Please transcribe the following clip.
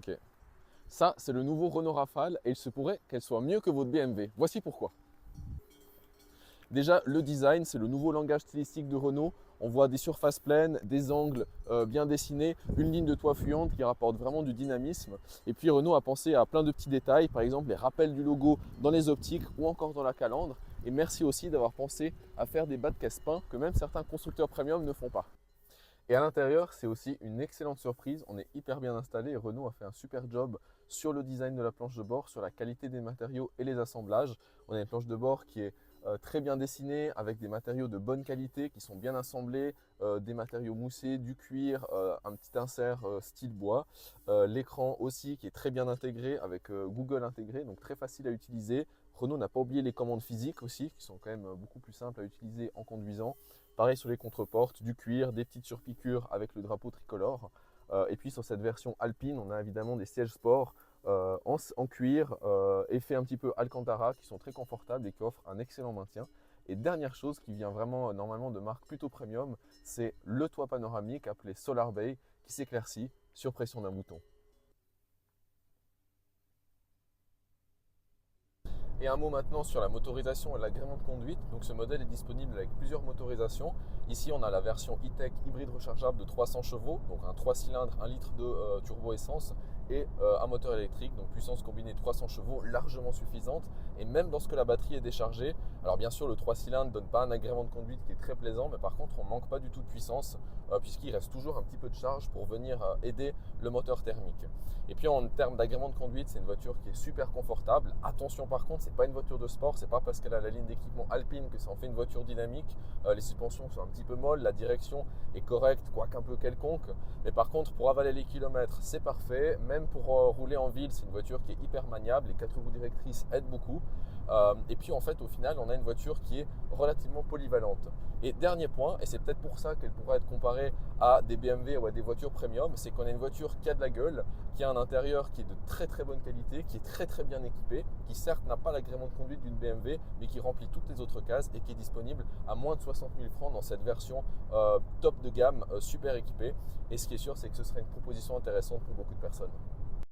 Ok. Ça, c'est le nouveau Renault Rafale et il se pourrait qu'elle soit mieux que votre BMW. Voici pourquoi. Déjà, le design, c'est le nouveau langage stylistique de Renault. On voit des surfaces pleines, des angles bien dessinés, une ligne de toit fuyante qui rapporte vraiment du dynamisme. Et puis Renault a pensé à plein de petits détails, par exemple les rappels du logo dans les optiques ou encore dans la calandre. Et merci aussi d'avoir pensé à faire des bas de caisse peints que même certains constructeurs premium ne font pas. Et à l'intérieur, c'est aussi une excellente surprise. On est hyper bien installé et Renault a fait un super job sur le design de la planche de bord, sur la qualité des matériaux et les assemblages. On a une planche de bord qui est très bien dessinée avec des matériaux de bonne qualité qui sont bien assemblés, des matériaux moussés, du cuir, un petit insert style bois. L'écran aussi qui est très bien intégré avec Google intégré, donc très facile à utiliser. Renault n'a pas oublié les commandes physiques aussi qui sont quand même beaucoup plus simples à utiliser en conduisant. Pareil sur les contreportes, du cuir, des petites surpiqûres avec le drapeau tricolore. Et puis sur cette version Alpine, on a évidemment des sièges sport en cuir, effet un petit peu Alcantara, qui sont très confortables et qui offrent un excellent maintien. Et dernière chose qui vient vraiment normalement de marque plutôt premium, c'est le toit panoramique appelé Solar Bay qui s'éclaircit sur pression d'un bouton. Et un mot maintenant sur la motorisation et l'agrément de conduite. Donc ce modèle est disponible avec plusieurs motorisations. Ici on a la version e-tech hybride rechargeable de 300 chevaux, donc un 3 cylindres, 1 litre de turbo essence et un moteur électrique, donc puissance combinée 300 chevaux largement suffisante. Et même lorsque la batterie est déchargée, alors bien sûr le 3 cylindres ne donne pas un agrément de conduite qui est très plaisant, mais par contre on ne manque pas du tout de puissance puisqu'il reste toujours un petit peu de charge pour venir aider le moteur thermique. Et puis en termes d'agrément de conduite, c'est une voiture qui est super confortable. Attention par contre, c'est pas une voiture de sport, c'est pas parce qu'elle a la ligne d'équipement Alpine que ça en fait une voiture dynamique. Les suspensions sont un petit peu molles, la direction est correcte, quoique un peu quelconque. Mais par contre, pour avaler les kilomètres, c'est parfait. Même pour rouler en ville, c'est une voiture qui est hyper maniable. Les 4 roues directrices aident beaucoup. Et puis en fait, au final, on a une voiture qui est relativement polyvalente. Et dernier point, et c'est peut-être pour ça qu'elle pourrait être comparée à des BMW ou à des voitures premium, c'est qu'on a une voiture qui a de la gueule, qui a un intérieur qui est de très très bonne qualité, qui est très très bien équipé, qui certes n'a pas l'agrément de conduite d'une BMW, mais qui remplit toutes les autres cases et qui est disponible à moins de 60 000 francs dans cette version top de gamme, super équipée. Et ce qui est sûr, c'est que ce serait une proposition intéressante pour beaucoup de personnes.